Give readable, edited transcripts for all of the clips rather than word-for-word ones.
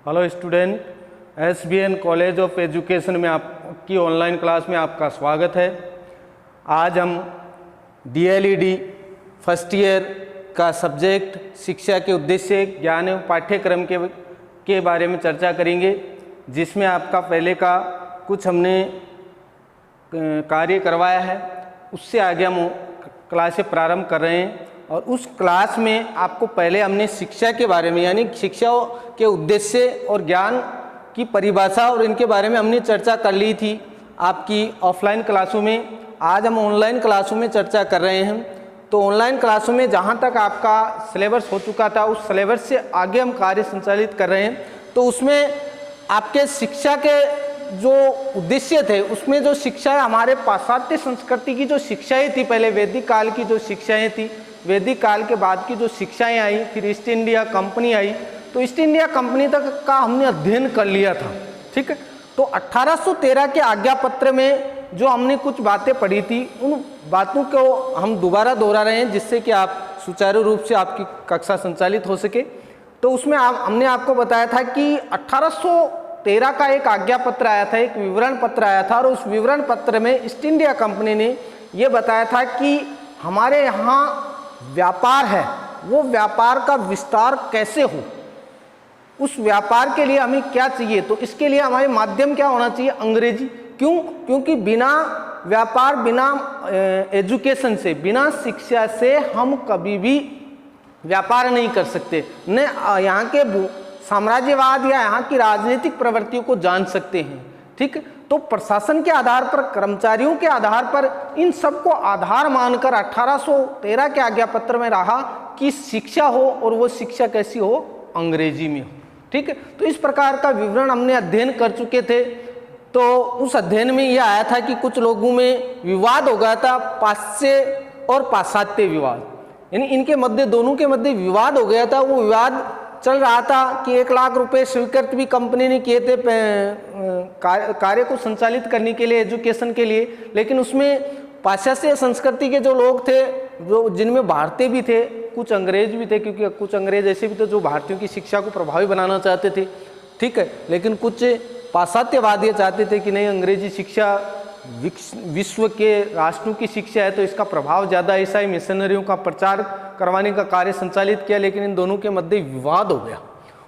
Hello student, SBN college of education में आपकी online class में आपका स्वागत है। आज हम डीएलईडी फर्स्ट ईयर का सब्जेक्ट शिक्षा के उद्देश्य ज्ञान एवं पाठ्यक्रम के बारे में चर्चा करेंगे, जिसमें आपका पहले का कुछ हमने कार्य करवाया है, उससे आगे हम क्लासें प्रारंभ कर रहे हैं। और उस क्लास में आपको पहले हमने शिक्षा के बारे में यानी शिक्षा के उद्देश्य और ज्ञान की परिभाषा और इनके बारे में हमने चर्चा कर ली थी आपकी ऑफलाइन क्लासों में। आज हम ऑनलाइन क्लासों में चर्चा कर रहे हैं। तो ऑनलाइन क्लासों में जहाँ तक आपका सिलेबस हो चुका था, उस सिलेबस से आगे हम कार्य संचालित कर रहे हैं। तो उसमें आपके शिक्षा के जो उद्देश्य थे, उसमें जो शिक्षा हमारे पाश्चात्य संस्कृति की जो शिक्षाएँ थी, पहले वैदिक काल की जो शिक्षाएँ थी, वैदिक काल के बाद की जो शिक्षाएं आई, फिर ईस्ट इंडिया कंपनी आई, तो ईस्ट इंडिया कंपनी तक का हमने अध्ययन कर लिया था। ठीक है, तो 1813 के आज्ञा पत्र में जो हमने कुछ बातें पढ़ी थी, उन बातों को हम दोबारा दोहरा रहे हैं, जिससे कि आप सुचारू रूप से आपकी कक्षा संचालित हो सके। तो उसमें हमने आपको बताया था कि 1813 का एक आज्ञा पत्र आया था, एक विवरण पत्र आया था, और उस विवरण पत्र में ईस्ट इंडिया कंपनी ने यह बताया था कि हमारे यहाँ व्यापार है, वो व्यापार का विस्तार कैसे हो, उस व्यापार के लिए हमें क्या चाहिए। तो इसके लिए हमारे माध्यम क्या होना चाहिए? अंग्रेजी। क्यों? क्योंकि बिना व्यापार, बिना एजुकेशन से, बिना शिक्षा से हम कभी भी व्यापार नहीं कर सकते, न यहाँ के साम्राज्यवाद या यहाँ की राजनीतिक प्रवृत्तियों को जान सकते हैं। ठीक, तो प्रशासन के आधार पर, कर्मचारियों के आधार पर, इन सब को आधार मानकर 1813 के आज्ञा पत्र में रहा कि शिक्षा हो, और वो शिक्षा कैसी हो? अंग्रेजी में हो। ठीक है, तो इस प्रकार का विवरण हमने अध्ययन कर चुके थे। तो उस अध्ययन में यह आया था कि कुछ लोगों में विवाद हो गया था, पाश्चात्य और पाश्चात्य विवाद, यानी इनके मध्य, दोनों के मध्य विवाद हो गया था। वो विवाद चल रहा था कि 1 लाख रुपए स्वीकृत भी कंपनी ने किए थे कार्य को संचालित करने के लिए, एजुकेशन के लिए। लेकिन उसमें पाश्चात्य संस्कृति के जो लोग थे, जो जिनमें भारतीय भी थे, कुछ अंग्रेज भी थे, क्योंकि कुछ अंग्रेज ऐसे भी थे जो भारतीयों की शिक्षा को प्रभावी बनाना चाहते थे। ठीक है, लेकिन कुछ पाश्चात्यवादी चाहते थे कि नहीं, अंग्रेजी शिक्षा विश्व के राष्ट्रों की शिक्षा है, तो इसका प्रभाव ज़्यादा। ईसाई मिशनरियों का प्रचार करवाने का कार्य संचालित किया, लेकिन इन दोनों के मध्य विवाद हो गया।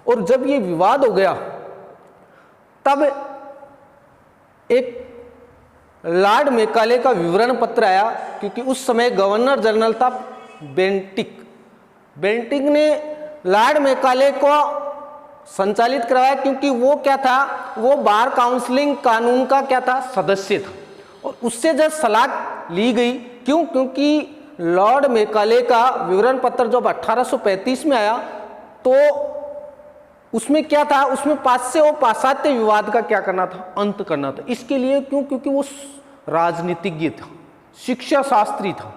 और जब ये विवाद हो गया, तब एक लॉर्ड मैकाले का विवरण पत्र आया, क्योंकि उस समय गवर्नर जनरल था बेंटिक। बेंटिक ने लॉर्ड मैकाले को संचालित करवाया, क्योंकि वो क्या था, वो बार काउंसलिंग कानून का क्या था? सदस्य था। और उससे जब सलाह ली गई, क्यों? क्योंकि लॉर्ड मैकाले का विवरण पत्र जब 1835 में आया, तो उसमें क्या था? उसमें पाश्चात्य और पाश्चात्य विवाद का क्या करना था? अंत करना था। इसके लिए क्यों? क्योंकि वो राजनीतिज्ञ था, शिक्षा शास्त्री था,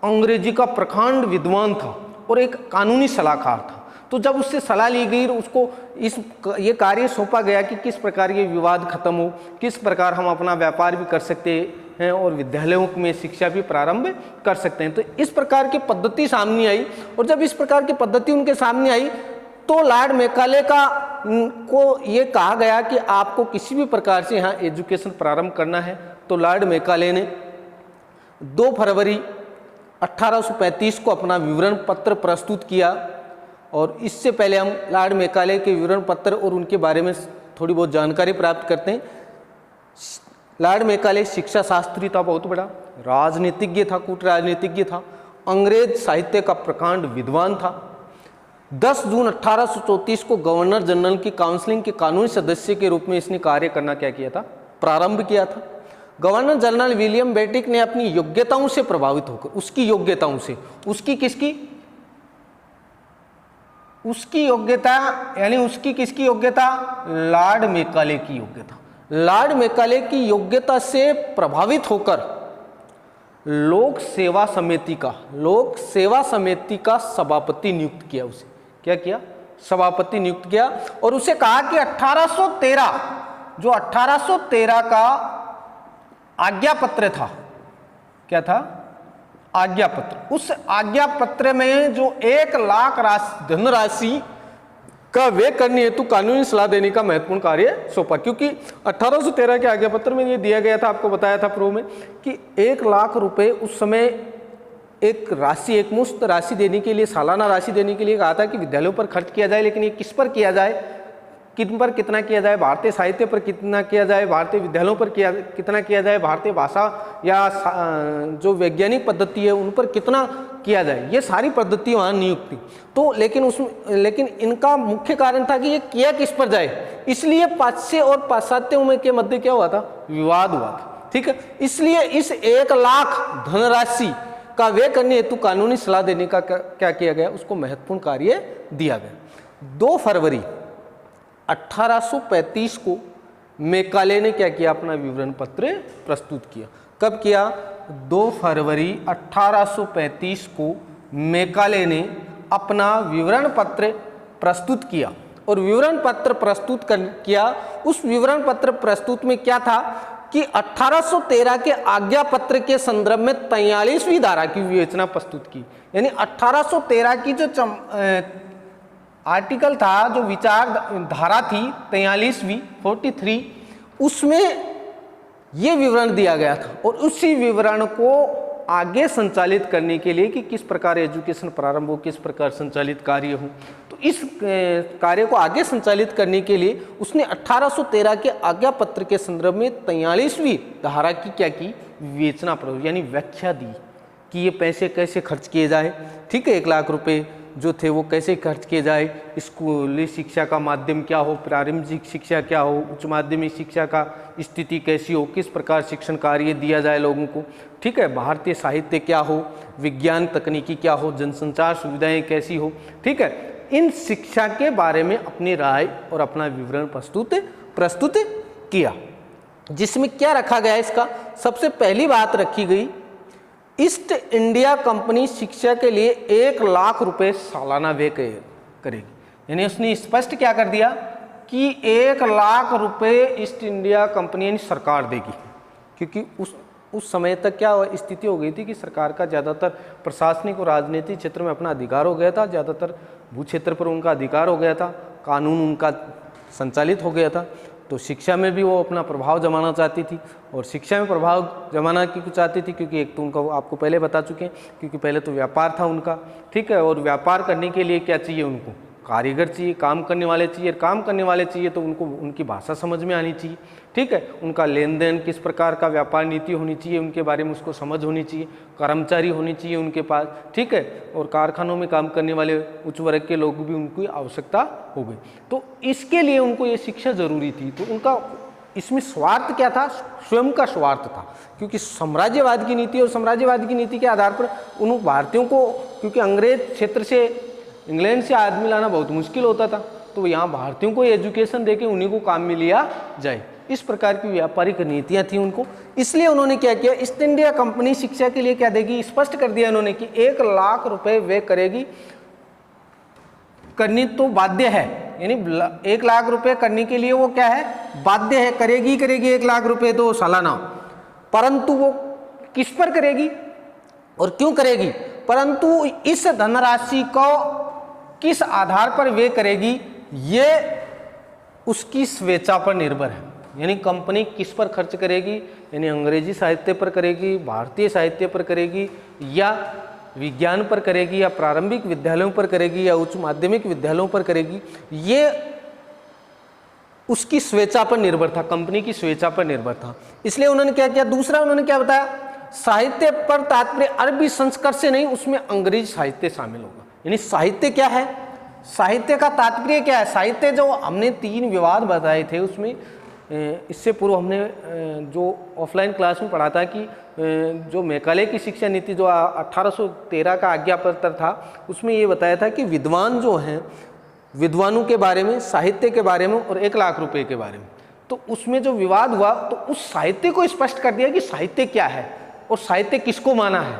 अंग्रेजी का प्रखंड विद्वान था और एक कानूनी सलाहकार था। तो जब उससे सलाह ली गई, उसको ये कार्य सौंपा गया कि किस प्रकार ये विवाद खत्म हो, किस प्रकार हम अपना व्यापार भी कर सकते हैं और विद्यालयों में शिक्षा भी प्रारंभ कर सकते हैं। तो इस प्रकार की पद्धति सामने आई, और जब इस प्रकार की पद्धति उनके सामने आई, तो लॉर्ड मैकाले को ये कहा गया कि आपको किसी भी प्रकार से यहाँ एजुकेशन प्रारंभ करना है। तो लॉर्ड मैकाले ने 2 फरवरी 1835 को अपना विवरण पत्र प्रस्तुत किया। और इससे पहले हम लॉर्ड मैकाले के विवरण पत्र और उनके बारे में थोड़ी बहुत जानकारी प्राप्त करते हैं। लॉर्ड मैकाले शिक्षा शास्त्री था, बहुत बड़ा राजनीतिज्ञ था, कूट राजनीतिज्ञ था, अंग्रेज साहित्य का प्रकांड विद्वान था। 10 जून 1834 को गवर्नर जनरल की काउंसिलिंग के कानूनी सदस्य के रूप में इसने कार्य करना क्या किया था? प्रारंभ किया था। गवर्नर जनरल विलियम बेंटिक ने अपनी योग्यताओं से प्रभावित होकर, उसकी योग्यताओं से, उसकी किसकी? उसकी योग्यता, यानी उसकी किसकी योग्यता? लॉर्ड मैकाले की योग्यता। लॉर्ड मैकाले की योग्यता से प्रभावित होकर लोक सेवा समिति का सभापति नियुक्त किया। उसे क्या किया? सभापति नियुक्त किया। और उसे कहा कि 1813 का आज्ञा पत्र था, क्या था? आज्ञा पत्र। उस आज्ञा पत्र में जो 1 लाख धनराशि का वे करने हेतु कानूनी सलाह देने का महत्वपूर्ण कार्य सौंपा। क्योंकि 1813 के आज्ञा पत्र में ये दिया गया था, आपको बताया था पूर्व में, कि 1 लाख रुपए उस समय एक राशि, एक मुश्त राशि देने के लिए, सालाना राशि देने के लिए कहा था कि विद्यालयों पर खर्च किया जाए। लेकिन ये किस पर किया जाए, किन पर कितना किया जाए, भारतीय साहित्य पर कितना किया जाए, भारतीय विद्यालयों पर कितना किया जाए, भारतीय भाषा या जो वैज्ञानिक पद्धति है उन पर कितना किया जाए, ये सारी पद्धति वहाँ नियुक्त थी। तो लेकिन इनका मुख्य कारण था कि ये किया किस पर जाए, इसलिए पाश्चात्य और पाश्चात्यों में के मध्य क्या हुआ था, विवाद हुआ था। ठीक है, इसलिए इस 1 लाख धनराशि का व्यय करने हेतु कानूनी सलाह देने का क्या किया गया, उसको महत्वपूर्ण कार्य दिया गया। 2 फरवरी 1835 को मेकाले ने क्या किया, अपना विवरण पत्र प्रस्तुत किया। कब किया, 2 फरवरी 1835 को मेकाले ने अपना विवरण पत्र प्रस्तुत किया। और विवरण पत्र प्रस्तुत किया, उस विवरण पत्र प्रस्तुत में क्या था कि 1813 के आज्ञा पत्र के संदर्भ में 43वीं धारा की विवेचना प्रस्तुत की। यानी 1813 की जो आर्टिकल था, जो विचार धारा थी 43वीं 43, उसमें ये विवरण दिया गया था। और उसी विवरण को आगे संचालित करने के लिए कि किस प्रकार एजुकेशन प्रारंभ हो, किस प्रकार संचालित कार्य हो, तो इस कार्य को आगे संचालित करने के लिए उसने 1813 के आज्ञा पत्र के संदर्भ में 43वीं धारा की क्या की, विवेचना यानी व्याख्या दी कि ये पैसे कैसे खर्च किए जाए। ठीक है, 1 लाख रुपए जो थे वो कैसे खर्च किए जाए, स्कूली शिक्षा का माध्यम क्या हो, प्रारंभिक शिक्षा क्या हो, उच्च माध्यमिक शिक्षा का स्थिति कैसी हो, किस प्रकार शिक्षण कार्य दिया जाए लोगों को। ठीक है, भारतीय साहित्य क्या हो, विज्ञान तकनीकी क्या हो, जनसंचार सुविधाएं कैसी हो। ठीक है, इन शिक्षा के बारे में अपनी राय और अपना विवरण प्रस्तुत किया। जिसमें क्या रखा गया, इसका सबसे पहली बात रखी गई, ईस्ट इंडिया कंपनी शिक्षा के लिए 1 लाख रुपए सालाना व्यय करेगी। यानी उसने स्पष्ट क्या कर दिया कि 1 लाख रुपए ईस्ट इंडिया कंपनी यानी सरकार देगी। क्योंकि उस समय तक क्या स्थिति हो गई थी कि सरकार का ज़्यादातर प्रशासनिक और राजनीतिक क्षेत्र में अपना अधिकार हो गया था, ज़्यादातर भू क्षेत्र पर उनका अधिकार हो गया था, कानून उनका संचालित हो गया था। तो शिक्षा में भी वो अपना प्रभाव जमाना चाहती थी, और शिक्षा में प्रभाव जमाना क्यों चाहती थी, क्योंकि एक तो उनका आपको पहले बता चुके हैं, क्योंकि पहले तो व्यापार था उनका। ठीक है, और व्यापार करने के लिए क्या चाहिए, उनको कारीगर चाहिए, काम करने वाले चाहिए। काम करने वाले चाहिए तो उनको उनकी भाषा समझ में आनी चाहिए। ठीक है, उनका लेन देन किस प्रकार का व्यापार नीति होनी चाहिए, उनके बारे में उसको समझ होनी चाहिए। कर्मचारी होनी चाहिए उनके पास। ठीक है, और कारखानों में काम करने वाले उच्च वर्ग के लोग भी उनको आवश्यकता हो गई। तो इसके लिए उनको ये शिक्षा जरूरी थी। तो उनका इसमें स्वार्थ क्या था, स्वयं का स्वार्थ था। क्योंकि साम्राज्यवाद की नीति और साम्राज्यवाद की नीति के आधार पर उन भारतीयों को, क्योंकि अंग्रेज क्षेत्र से इंग्लैंड से आदमी लाना बहुत मुश्किल होता था, तो यहाँ भारतीयों को एजुकेशन देके उन्हीं को काम में लिया जाए, इस प्रकार की व्यापारिक नीतियाँ थी उनको। इसलिए उन्होंने क्या किया, ईस्ट इंडिया कंपनी शिक्षा के लिए क्या देगी, स्पष्ट कर दिया उन्होंने कि 1 लाख रुपए व्यय करेगी, करनी तो बाध्य है। यानी 1 लाख रुपए करने के लिए वो क्या है, बाध्य है, करेगी 1 लाख रुपए तो सालाना। परंतु वो किस पर करेगी और क्यों करेगी, परंतु इस धनराशि को किस आधार पर वे करेगी, ये उसकी स्वेच्छा पर निर्भर है। यानी कंपनी किस पर खर्च करेगी, यानी अंग्रेजी साहित्य पर करेगी, भारतीय साहित्य पर करेगी, या विज्ञान पर करेगी, या प्रारंभिक विद्यालयों पर करेगी, या उच्च माध्यमिक विद्यालयों पर करेगी, ये उसकी स्वेच्छा पर निर्भर था, कंपनी की स्वेच्छा पर निर्भर था। इसलिए उन्होंने क्या किया, दूसरा उन्होंने क्या बताया, साहित्य पर तात्पर्य अरबी संस्कृत से नहीं, उसमें अंग्रेजी साहित्य शामिल होगा। यानी साहित्य क्या है, साहित्य का तात्पर्य क्या है। साहित्य जो हमने 3 विवाद बताए थे, उसमें इससे पूर्व हमने जो ऑफलाइन क्लास में पढ़ा था कि जो मेकाले की शिक्षा नीति जो 1813 का आज्ञा पत्र था, उसमें ये बताया था कि विद्वान जो हैं, विद्वानों के बारे में, साहित्य के बारे में और 1 लाख रुपए के बारे में, तो उसमें जो विवाद हुआ तो उस साहित्य को स्पष्ट कर दिया कि साहित्य क्या है और साहित्य किसको माना है।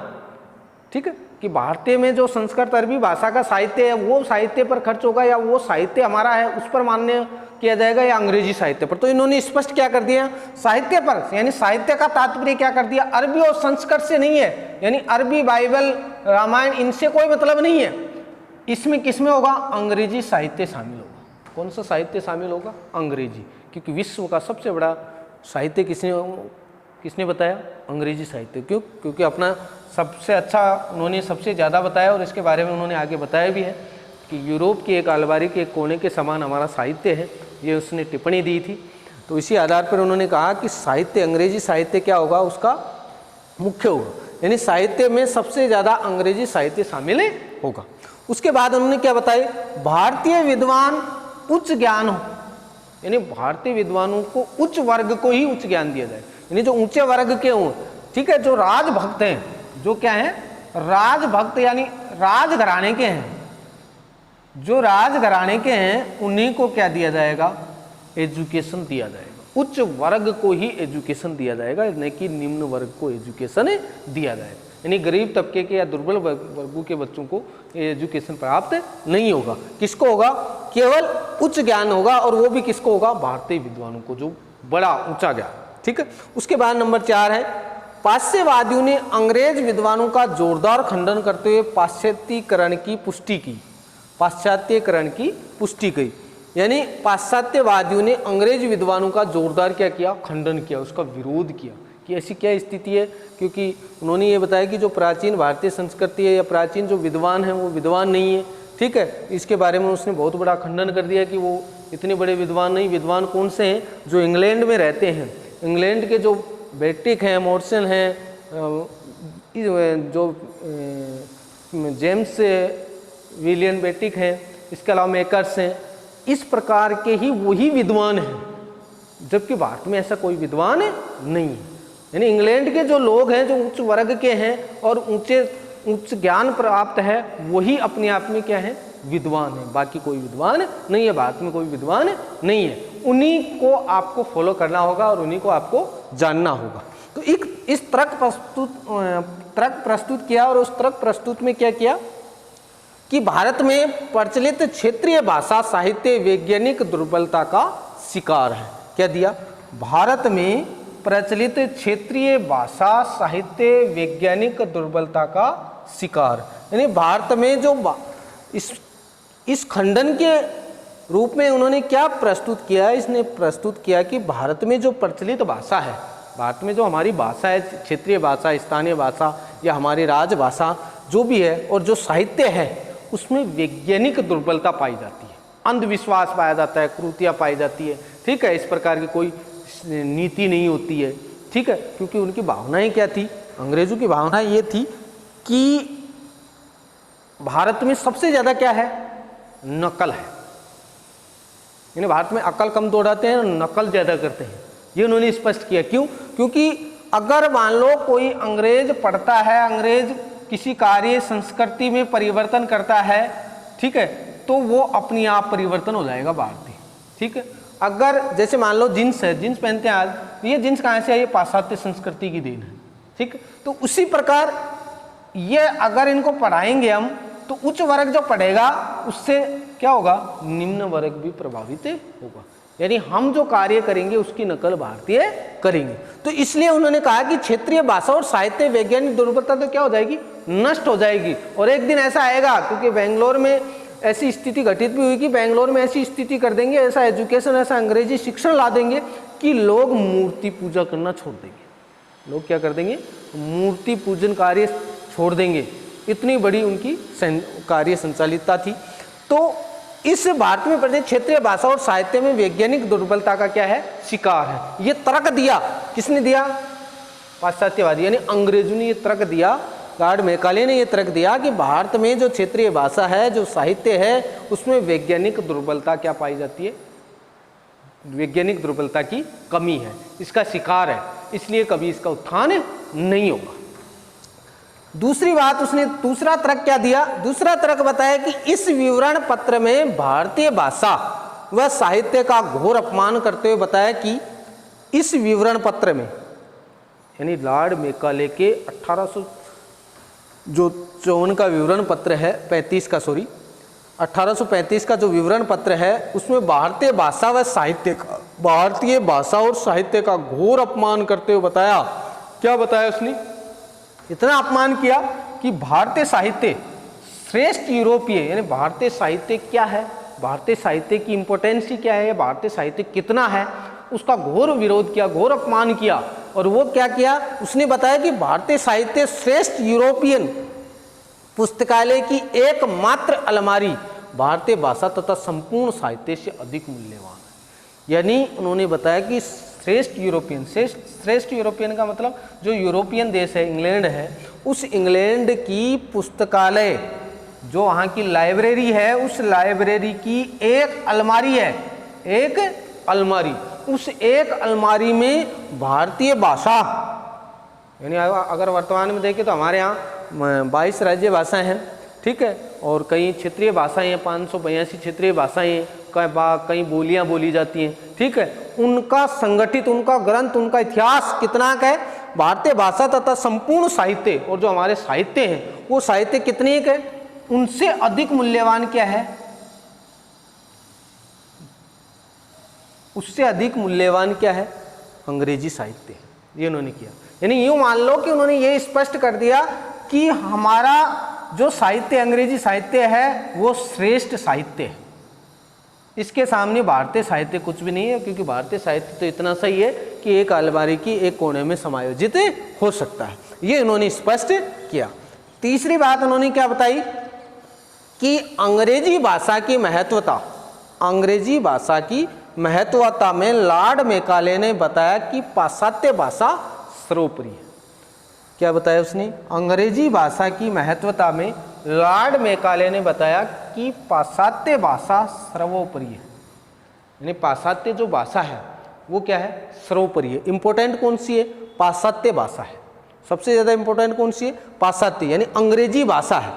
ठीक है, कि भारतीय में जो संस्कृत अरबी भाषा का साहित्य है वो साहित्य पर खर्च होगा, या वो साहित्य हमारा है उस पर मान्य किया जाएगा, या अंग्रेजी साहित्य पर। तो इन्होंने स्पष्ट क्या कर दिया, साहित्य पर। यानी साहित्य का तात्पर्य क्या कर दिया, अरबी और संस्कृत से नहीं है। यानी अरबी, बाइबल, रामायण, इनसे कोई मतलब नहीं है। इसमें किसमें होगा, अंग्रेजी साहित्य शामिल होगा। कौन सा साहित्य शामिल होगा? अंग्रेजी, क्योंकि विश्व का सबसे बड़ा साहित्य किसने बताया? अंग्रेजी साहित्य। क्यों? क्योंकि अपना सबसे अच्छा उन्होंने सबसे ज़्यादा बताया, और इसके बारे में उन्होंने आगे बताया भी है कि यूरोप की एक अलमारी के एक कोने के समान हमारा साहित्य है, ये उसने टिप्पणी दी थी। तो इसी आधार पर उन्होंने कहा कि साहित्य, अंग्रेजी साहित्य क्या होगा? उसका मुख्य होगा, यानी साहित्य में सबसे ज़्यादा अंग्रेजी साहित्य शामिल होगा। उसके बाद उन्होंने क्या बताया? भारतीय विद्वान उच्च ज्ञान हो, यानी भारतीय विद्वानों को, उच्च वर्ग को ही उच्च ज्ञान दिया जाए, यानी जो ऊंचे वर्ग के हों, ठीक है, जो राजभक्त हैं, जो क्या हैं? राजभक्त, यानी राजघराने के हैं, जो राजघराने के हैं उन्हीं को क्या दिया जाएगा? एजुकेशन दिया जाएगा। उच्च वर्ग को ही एजुकेशन दिया जाएगा, न कि निम्न वर्ग को एजुकेशन दिया जाएगा। यानी गरीब तबके के या दुर्बल वर्गों के बच्चों को एजुकेशन प्राप्त नहीं होगा। किसको होगा? केवल उच्च ज्ञान होगा, और वो भी किसको होगा? भारतीय विद्वानों को, जो बड़ा ऊंचा ज्ञान। ठीक है। उसके बाद नंबर 4 है, पाश्चात्यवादियों ने अंग्रेज विद्वानों का जोरदार खंडन करते हुए पाश्चात्यकरण की पुष्टि की। पाश्चात्यकरण की पुष्टि की, यानी पाश्चात्यवादियों ने अंग्रेज विद्वानों का जोरदार क्या किया? खंडन किया, उसका विरोध किया कि ऐसी क्या स्थिति है। क्योंकि उन्होंने ये बताया कि जो प्राचीन भारतीय संस्कृति है या प्राचीन जो विद्वान हैं वो विद्वान नहीं है। ठीक है, इसके बारे में उसने बहुत बड़ा खंडन कर दिया कि वो इतने बड़े विद्वान नहीं। विद्वान कौन से हैं? जो इंग्लैंड में रहते हैं, इंग्लैंड के जो बेटिक हैं, मॉर्सन हैं, जो जेम्स विलियम बेटिक हैं, इसके अलावा मेकर्स हैं, इस प्रकार के ही वही विद्वान हैं, जबकि भारत में ऐसा कोई विद्वान नहीं है। यानी इंग्लैंड के जो लोग हैं, जो उच्च वर्ग के हैं और उच्च ज्ञान प्राप्त है, वही अपने आप में क्या है? विद्वान है। बाकी कोई विद्वान नहीं है, भारत में कोई विद्वान नहीं है। उन्हीं को आपको फॉलो करना होगा और उन्हीं को आपको जानना होगा। तो इस तर्क प्रस्तुत किया, और उस तर्क प्रस्तुत में क्या किया कि भारत में प्रचलित क्षेत्रीय भाषा साहित्य वैज्ञानिक दुर्बलता का शिकार है। क्या दिया? भारत में प्रचलित क्षेत्रीय भाषा साहित्य वैज्ञानिक दुर्बलता का शिकार, यानी भारत में जो इस खंडन के रूप में उन्होंने क्या प्रस्तुत किया? इसने प्रस्तुत किया कि भारत में जो प्रचलित भाषा है, भारत में जो हमारी भाषा है, क्षेत्रीय भाषा, स्थानीय भाषा या हमारी राजभाषा जो भी है, और जो साहित्य है, उसमें वैज्ञानिक दुर्बलता पाई जाती है, अंधविश्वास पाया जाता है, क्रूतियाँ पाई जाती है। ठीक है, इस प्रकार की कोई नीति नहीं होती है। ठीक है, क्योंकि उनकी भावनाएं क्या थी? अंग्रेजों की भावना ये थी कि भारत में सबसे ज़्यादा क्या है? नकल है। यानी भारत में अकल कम दौड़ाते हैं, नकल ज़्यादा करते हैं। ये उन्होंने स्पष्ट किया। क्यों? क्योंकि अगर मान लो कोई अंग्रेज पढ़ता है, अंग्रेज किसी कार्य संस्कृति में परिवर्तन करता है, ठीक है, तो वो अपने आप परिवर्तन हो जाएगा भारतीय। ठीक है, अगर जैसे मान लो जींस है, जींस पहनते हैं आज, ये जींस कहाँ से आई? ये पाश्चात्य संस्कृति की देन है। ठीक, तो उसी प्रकार ये अगर इनको पढ़ाएंगे हम, तो उच्च वर्ग जो पढ़ेगा उससे क्या होगा? निम्न वर्ग भी प्रभावित होगा। यानी हम जो कार्य करेंगे उसकी नकल भारतीय करेंगे। तो इसलिए उन्होंने कहा कि क्षेत्रीय भाषा और साहित्य वैज्ञानिक दुर्बलता तो क्या हो जाएगी? नष्ट हो जाएगी। और एक दिन ऐसा आएगा, क्योंकि बेंगलोर में ऐसी स्थिति घटित भी हुई कि बेंगलोर में ऐसी स्थिति कर देंगे, ऐसा एजुकेशन, ऐसा अंग्रेजी शिक्षण ला देंगे कि लोग मूर्ति पूजा करना छोड़ देंगे। लोग क्या कर देंगे? मूर्ति पूजन कार्य छोड़ देंगे। इतनी बड़ी उनकी कार्य संचालितता थी। तो इस भारत में प्रचलित क्षेत्रीय भाषा और साहित्य में वैज्ञानिक दुर्बलता का क्या है? शिकार है। ये तर्क दिया, किसने दिया? पाश्चात्यवादी यानी अंग्रेजों ने ये तर्क दिया। लॉर्ड मैकाले ने ये तर्क दिया कि भारत में जो क्षेत्रीय भाषा है, जो साहित्य है, उसमें वैज्ञानिक दुर्बलता क्या पाई जाती है? वैज्ञानिक दुर्बलता की कमी है, इसका शिकार है, इसलिए कभी इसका उत्थान नहीं होगा। दूसरी बात, उसने दूसरा तर्क क्या दिया? दूसरा तर्क बताया कि इस विवरण पत्र में भारतीय भाषा व साहित्य का घोर अपमान करते हुए बताया कि इस विवरण पत्र में, यानी लॉर्ड मैकाले के 1854 का विवरण पत्र है, 1835 का जो विवरण पत्र है, उसमें भारतीय भाषा व साहित्य का, भारतीय भाषा और साहित्य का घोर अपमान करते हुए बताया। क्या बताया उसने? इतना अपमान किया कि भारतीय साहित्य श्रेष्ठ यूरोपीय, यानी भारतीय साहित्य क्या है? भारतीय साहित्य की इम्पोर्टेंस ही क्या है, भारतीय साहित्य कितना है, उसका घोर विरोध किया, घोर अपमान किया। और वो क्या किया, उसने बताया कि भारतीय साहित्य श्रेष्ठ यूरोपियन पुस्तकालय की एकमात्र अलमारी भारतीय भाषा तथा संपूर्ण साहित्य से अधिक मूल्यवान है। यानी उन्होंने बताया कि श्रेष्ठ यूरोपियन का मतलब जो यूरोपियन देश है, इंग्लैंड है, उस इंग्लैंड की पुस्तकालय, जो वहाँ की लाइब्रेरी है, उस लाइब्रेरी की एक अलमारी है, एक अलमारी, उस एक अलमारी में भारतीय भाषा, यानी अगर वर्तमान में देखें तो हमारे यहाँ 22 राज्य भाषाएं हैं, ठीक है, और कई क्षेत्रीय भाषाएं हैं, 582 क्षेत्रीय भाषाएं हैं, कई बोलियां बोली जाती हैं, ठीक है। उनका संगठित, उनका ग्रंथ, उनका इतिहास कितना का है, भारतीय भाषा तथा संपूर्ण साहित्य, और जो हमारे साहित्य हैं वो साहित्य कितने के, उनसे अधिक मूल्यवान क्या है, उससे अधिक मूल्यवान क्या है, अंग्रेजी साहित्य। ये उन्होंने किया, यानी यूं मान लो कि उन्होंने ये स्पष्ट कर दिया कि हमारा जो साहित्य, अंग्रेजी साहित्य है, वो श्रेष्ठ साहित्य है, इसके सामने भारतीय साहित्य कुछ भी नहीं है, क्योंकि भारतीय साहित्य तो इतना सही है कि एक अलमारी की एक कोने में समायोजित हो सकता है। ये उन्होंने स्पष्ट किया। तीसरी बात उन्होंने क्या बताई कि अंग्रेजी भाषा की महत्वता, अंग्रेजी भाषा की महत्वता में लॉर्ड मैकाले ने बताया कि पाश्चात्य भाषा सर्वोपरि है। क्या बताया उसने, अंग्रेजी भाषा की महत्वता में लॉर्ड मैकाले ने बताया कि पाश्चात्य भाषा सर्वोपरि है, यानी पाश्चात्य जो भाषा है वो क्या है, सर्वोपरि है। इंपॉर्टेंट कौन सी है, पाश्चात्य भाषा है, सबसे ज्यादा इंपॉर्टेंट कौन सी है, पाश्चात्य, यानी अंग्रेजी भाषा है।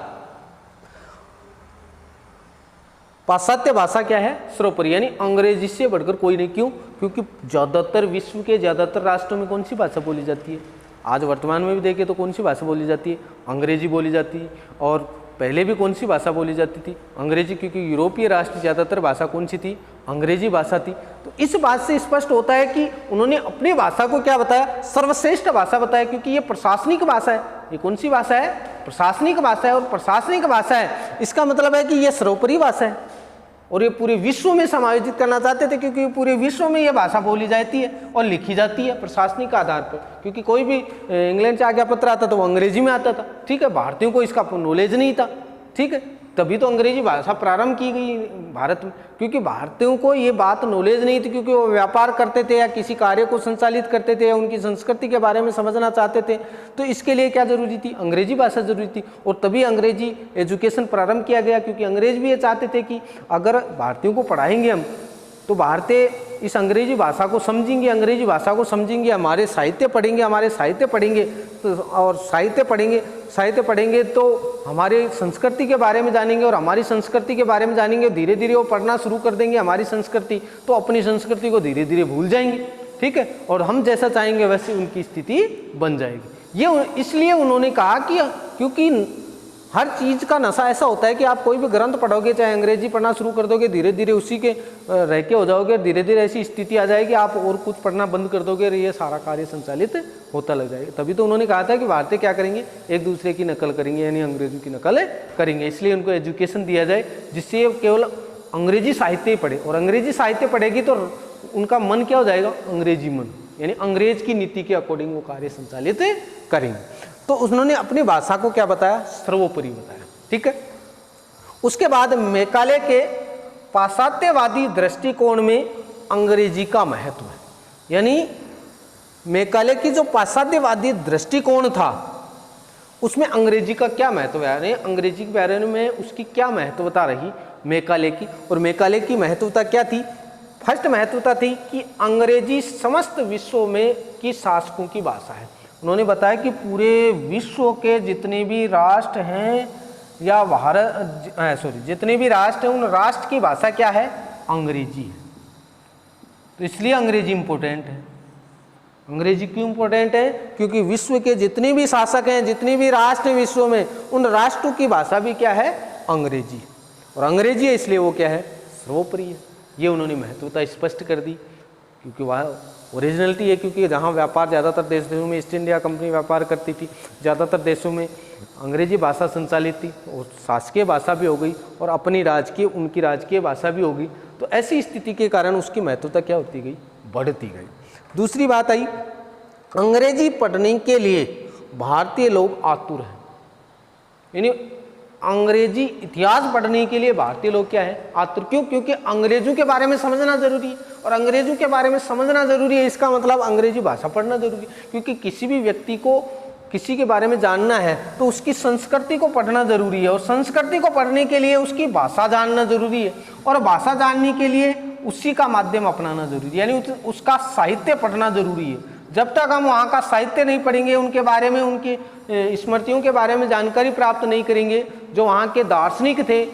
पाश्चात्य भाषा क्या है, सर्वोपरि, यानी अंग्रेजी से बढ़कर कोई नहीं। क्यों, क्योंकि ज्यादातर विश्व के ज्यादातर राष्ट्रों में कौन सी भाषा बोली जाती है, आज वर्तमान में भी देखें तो कौन सी भाषा बोली जाती है, अंग्रेजी बोली जाती है। और पहले भी कौन सी भाषा बोली जाती थी, अंग्रेजी, क्योंकि यूरोपीय राष्ट्र ज़्यादातर भाषा कौन सी थी, अंग्रेजी भाषा थी। तो इस बात से स्पष्ट होता है कि उन्होंने अपनी भाषा को क्या बताया, सर्वश्रेष्ठ भाषा बताया, क्योंकि ये प्रशासनिक भाषा है। ये कौन सी भाषा है, प्रशासनिक भाषा है, और प्रशासनिक भाषा है इसका मतलब है कि ये सर्वोपरि भाषा है, और ये पूरे विश्व में समायोजित करना चाहते थे, क्योंकि पूरे विश्व में ये भाषा बोली जाती है और लिखी जाती है प्रशासनिक आधार पर। क्योंकि कोई भी इंग्लैंड से आज्ञा पत्र आता तो वो अंग्रेजी में आता था, ठीक है, भारतीयों को इसका नॉलेज नहीं था, ठीक है, तभी तो अंग्रेजी भाषा प्रारंभ की गई भारत में, क्योंकि भारतीयों को ये बात नॉलेज नहीं थी, क्योंकि वो व्यापार करते थे या किसी कार्य को संचालित करते थे या उनकी संस्कृति के बारे में समझना चाहते थे। तो इसके लिए क्या जरूरी थी, अंग्रेजी भाषा जरूरी थी, और तभी अंग्रेजी एजुकेशन प्रारंभ किया गया, क्योंकि अंग्रेज भी ये चाहते थे कि अगर भारतीयों को पढ़ाएंगे हम तो भारतीय इस अंग्रेजी भाषा को समझेंगे, अंग्रेजी भाषा को समझेंगे, हमारे साहित्य पढ़ेंगे, हमारे साहित्य पढ़ेंगे तो, और साहित्य पढ़ेंगे तो हमारे संस्कृति के बारे में जानेंगे, और हमारी संस्कृति के बारे में जानेंगे, धीरे धीरे वो पढ़ना शुरू कर देंगे हमारी संस्कृति, तो अपनी संस्कृति को धीरे धीरे भूल जाएंगे, ठीक है, और हम जैसा चाहेंगे वैसे उनकी स्थिति बन जाएगी। ये इसलिए उन्होंने कहा कि क्योंकि हर चीज़ का नशा ऐसा होता है कि आप कोई भी ग्रंथ पढ़ोगे, चाहे अंग्रेजी पढ़ना शुरू कर दोगे, धीरे धीरे उसी के रह के हो जाओगे, धीरे धीरे ऐसी स्थिति आ जाएगी आप और कुछ पढ़ना बंद कर दोगे, ये सारा कार्य संचालित होता लग जाएगा। तभी तो उन्होंने कहा था कि भारतीय क्या करेंगे, एक दूसरे की नकल करेंगे, यानी अंग्रेजों की नकल करेंगे, इसलिए उनको एजुकेशन दिया जाए जिससे केवल अंग्रेजी साहित्य ही पढ़े, और अंग्रेजी साहित्य पढ़ेगी तो उनका मन क्या हो जाएगा, अंग्रेजी मन, यानी अंग्रेज की नीति के अकॉर्डिंग वो कार्य संचालित करेंगे। तो उन्होंने अपनी भाषा को क्या बताया, सर्वोपरि बताया, ठीक है। उसके बाद मैकाले के पाश्चात्यवादी दृष्टिकोण में अंग्रेजी का महत्व है, यानी मैकाले की जो पाश्चात्यवादी दृष्टिकोण था उसमें अंग्रेजी का क्या महत्व है, यानी अंग्रेजी के बारे में उसकी क्या महत्वता रही मैकाले की, और मैकाले की महत्वता क्या थी। फर्स्ट महत्वता थी कि अंग्रेजी समस्त विश्व में की शासकों की भाषा है। उन्होंने बताया कि पूरे विश्व के जितने भी राष्ट्र हैं या जितने भी राष्ट्र हैं उन राष्ट्र की भाषा क्या है, अंग्रेजी है। तो इसलिए अंग्रेजी इंपॉर्टेंट है। अंग्रेजी क्यों इंपॉर्टेंट है, क्योंकि विश्व के जितने भी शासक हैं, जितने भी राष्ट्र हैं विश्व में, उन राष्ट्रों की भाषा भी क्या है, अंग्रेजी, और अंग्रेजी है इसलिए वो क्या है, सर्वोपरि है। ये उन्होंने महत्वता स्पष्ट कर दी। क्योंकि वह ओरिजिनलिटी है, क्योंकि जहाँ व्यापार ज़्यादातर देशों में ईस्ट इंडिया कंपनी व्यापार करती थी, ज़्यादातर देशों में अंग्रेजी भाषा संचालित थी, और शासकीय भाषा भी हो गई और अपनी राजकीय उनकी राजकीय भाषा भी होगी। तो ऐसी स्थिति के कारण उसकी महत्वता क्या होती गई, बढ़ती गई। दूसरी बात आई, अंग्रेजी पढ़ने के लिए भारतीय लोग आतुर हैं, यानी अंग्रेजी इतिहास पढ़ने के लिए भारतीय लोग क्या है, आतुर। क्यों? क्योंकि अंग्रेजों के बारे में समझना जरूरी है, और अंग्रेजों के बारे में समझना जरूरी है, इसका मतलब अंग्रेजी भाषा पढ़ना जरूरी है। क्योंकि किसी भी व्यक्ति को किसी के बारे में जानना है तो उसकी संस्कृति को पढ़ना जरूरी है, और संस्कृति को पढ़ने के लिए उसकी भाषा जानना जरूरी है, और भाषा जानने के लिए उसी का माध्यम अपनाना जरूरी है, यानी उसका साहित्य पढ़ना जरूरी है। जब तक हम वहाँ का साहित्य नहीं पढ़ेंगे, उनके बारे में, उनकी स्मृतियों के बारे में जानकारी प्राप्त नहीं करेंगे, जो वहाँ के दार्शनिक थे,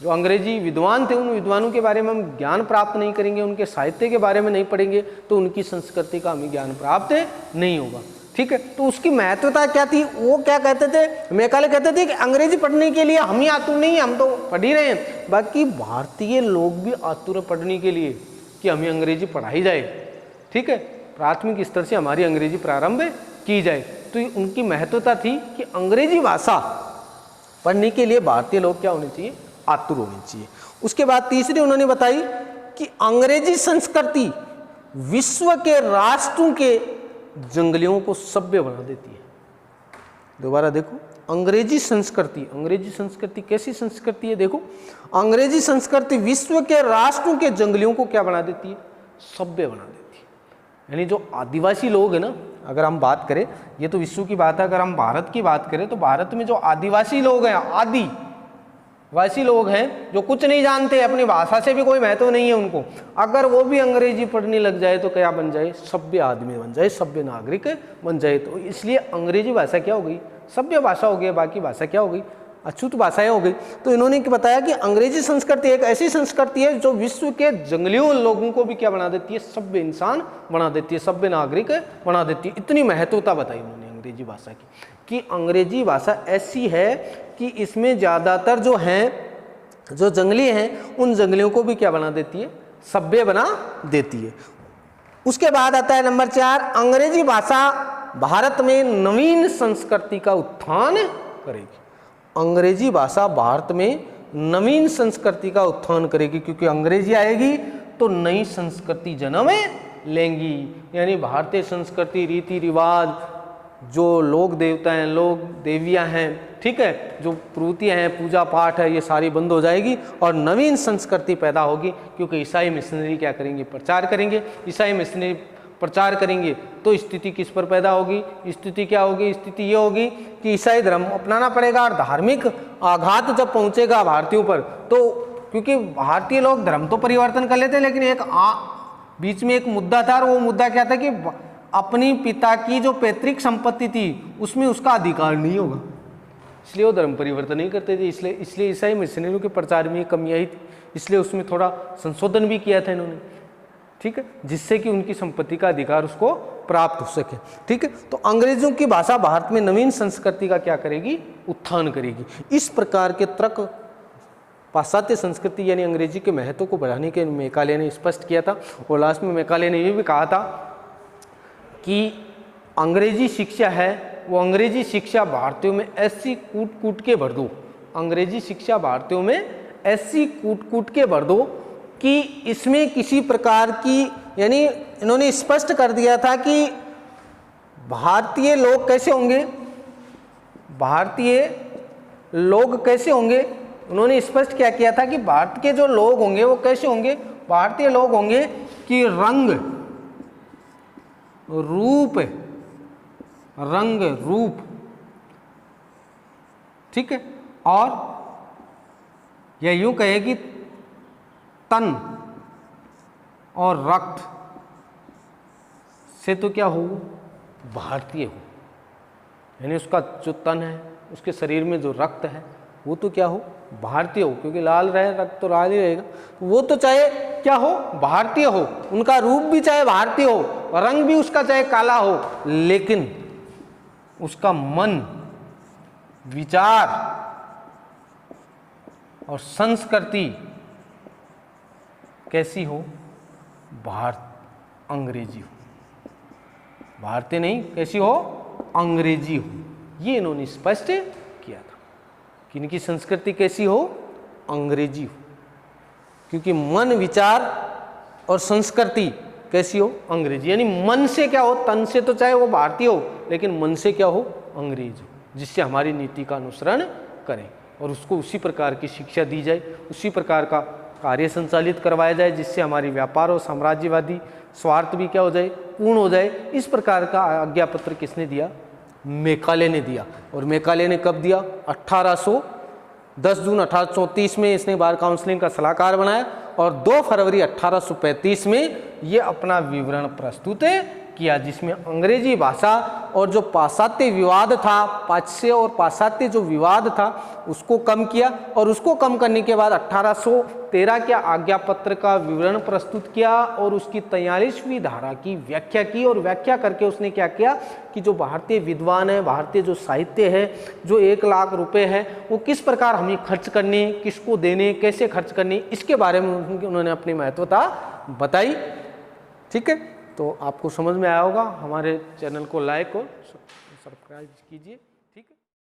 जो अंग्रेजी विद्वान थे, उन विद्वानों के बारे में हम ज्ञान प्राप्त नहीं करेंगे, उनके साहित्य के बारे में नहीं पढ़ेंगे, तो उनकी संस्कृति का हमें ज्ञान प्राप्त नहीं होगा। ठीक है, तो उसकी महत्वता क्या थी, वो क्या कहते थे, मैकाले कहते थे कि अंग्रेजी पढ़ने के लिए हम ही आतुर नहीं, हम तो पढ़ ही रहे हैं, बाकी भारतीय लोग भी आतुर पढ़ने के लिए कि हमें अंग्रेजी पढ़ाई जाए। ठीक है, प्राथमिक स्तर से हमारी अंग्रेजी प्रारंभ की जाए। तो उनकी महत्वता थी कि अंग्रेजी भाषा पढ़ने के लिए भारतीय लोग क्या होने चाहिए, आतुर होने चाहिए। उसके बाद तीसरी उन्होंने बताई कि अंग्रेजी संस्कृति विश्व के राष्ट्रों के जंगलियों को सभ्य बना देती है। दोबारा देखो, अंग्रेजी संस्कृति कैसी संस्कृति है, देखो, अंग्रेजी संस्कृति विश्व के राष्ट्रों के जंगलियों को क्या बना देती है, सभ्य बना देती है। यानी जो आदिवासी लोग हैं ना, अगर हम बात करें, ये तो विश्व की बात है, अगर हम भारत की बात करें तो भारत में जो आदिवासी लोग हैं, आदिवासी लोग हैं, जो कुछ नहीं जानते, अपनी भाषा से भी कोई महत्व नहीं है उनको, अगर वो भी अंग्रेजी पढ़ने लग जाए तो क्या बन जाए, सभ्य आदमी बन जाए, सभ्य नागरिक बन जाए। तो इसलिए अंग्रेजी भाषा क्या हो गई, सभ्य भाषा हो गई, बाकी भाषा क्या हो गई, अछूत भाषाएं हो गई। तो इन्होंने बताया कि अंग्रेजी संस्कृति एक ऐसी संस्कृति है जो विश्व के जंगलियों लोगों को भी क्या बना देती है, सभ्य इंसान बना देती है, सभ्य नागरिक बना देती है। इतनी महत्वता बताई उन्होंने अंग्रेजी भाषा की, कि अंग्रेजी भाषा ऐसी है कि इसमें ज़्यादातर जो हैं, जो जंगली हैं, उन जंगलियों को भी क्या बना देती है, सभ्य बना देती है। उसके बाद आता है नंबर 4, अंग्रेजी भाषा भारत में नवीन संस्कृति का उत्थान करेगी। अंग्रेजी भाषा भारत में नवीन संस्कृति का उत्थान करेगी, क्योंकि अंग्रेजी आएगी तो नई संस्कृति जन्म लेंगी। यानी भारतीय संस्कृति, रीति रिवाज, जो लोक देवता हैं, लोक देवियां हैं, ठीक है, जो प्रवृत्तियां हैं, पूजा पाठ है, ये सारी बंद हो जाएगी और नवीन संस्कृति पैदा होगी। क्योंकि ईसाई मिशनरी क्या करेंगे, प्रचार करेंगे। ईसाई मिशनरी प्रचार करेंगे तो स्थिति किस पर पैदा होगी, स्थिति क्या होगी, स्थिति ये होगी कि ईसाई धर्म अपनाना पड़ेगा, और धार्मिक आघात जब पहुंचेगा भारतीयों पर, तो क्योंकि भारतीय लोग धर्म तो परिवर्तन कर लेते हैं, लेकिन एक बीच में एक मुद्दा था, और वो मुद्दा क्या था कि अपनी पिता की जो पैतृक संपत्ति थी उसमें उसका अधिकार नहीं होगा, इसलिए वो धर्म परिवर्तन नहीं करते थे। इसलिए ईसाई मिशनरियों के प्रचार में कमी आई थी, इसलिए उसमें थोड़ा संशोधन भी किया था इन्होंने, ठीक है, जिससे कि उनकी संपत्ति का अधिकार उसको प्राप्त हो सके। ठीक है, तो अंग्रेजों की भाषा भारत में नवीन संस्कृति का क्या करेगी, उत्थान करेगी। इस प्रकार के तर्क पाश्चात्य संस्कृति यानी अंग्रेजी के महत्व को बढ़ाने के मैकाले ने स्पष्ट किया था। और लास्ट में मैकाले ने ये भी कहा था कि अंग्रेजी शिक्षा है, वो अंग्रेजी शिक्षा भारतीयों में ऐसी कूट कूट के भर दो, अंग्रेजी शिक्षा भारतीयों में ऐसी कूट कूट के भर दो कि इसमें किसी प्रकार की, यानी इन्होंने स्पष्ट कर दिया था कि भारतीय लोग कैसे होंगे, भारतीय लोग कैसे होंगे। उन्होंने स्पष्ट क्या किया था कि भारत के जो लोग होंगे वो कैसे होंगे, भारतीय लोग होंगे कि रंग रूप, ठीक है, और या यूं कहे कि तन और रक्त से तो क्या हो, भारतीय हो। यानी उसका जो तन है, उसके शरीर में जो रक्त है वो तो क्या हो, भारतीय हो, क्योंकि लाल रहे रक्त तो लाल ही रहेगा, वो तो चाहे क्या हो, भारतीय हो। उनका रूप भी चाहे भारतीय हो, रंग भी उसका चाहे काला हो, लेकिन उसका मन, विचार और संस्कृति कैसी हो, अंग्रेजी हो, भारतीय नहीं, कैसी हो, अंग्रेजी हो, ये इन्होंने स्पष्ट किया था कि इनकी संस्कृति कैसी हो, अंग्रेजी हो, क्योंकि मन, विचार और संस्कृति कैसी हो, अंग्रेजी। यानी मन से क्या हो, तन से तो चाहे वो भारतीय हो, लेकिन मन से क्या हो, अंग्रेज हो, जिससे हमारी नीति का अनुसरण करें और उसको उसी प्रकार की शिक्षा दी जाए, उसी प्रकार का कार्य संचालित करवाया जाए, जिससे हमारी व्यापार और साम्राज्यवादी स्वार्थ भी क्या हो जाए, पूर्ण हो जाए। इस प्रकार का आज्ञा पत्र किसने दिया, मैकाले ने दिया। और मैकाले ने कब दिया, 10 जून 1834 में इसने बार काउंसिलिंग का सलाहकार बनाया और 2 फरवरी 1835 में ये अपना विवरण प्रस्तुत किया, जिसमें अंग्रेजी भाषा और जो पाश्चात्य विवाद था, पाश्चात्य और पाश्चात्य जो विवाद था उसको कम किया, और उसको कम करने के बाद 1813 के आज्ञा पत्र का विवरण प्रस्तुत किया और उसकी 43वीं धारा की व्याख्या की। और व्याख्या करके उसने क्या किया कि जो भारतीय विद्वान है, भारतीय जो साहित्य है, जो 1 लाख रुपए है वो किस प्रकार हमें खर्च करने, किसको देने, कैसे खर्च करने, इसके बारे में उन्होंने अपनी महत्वता बताई। ठीक है, तो आपको समझ में आया होगा। हमारे चैनल को लाइक और सब्सक्राइब कीजिए।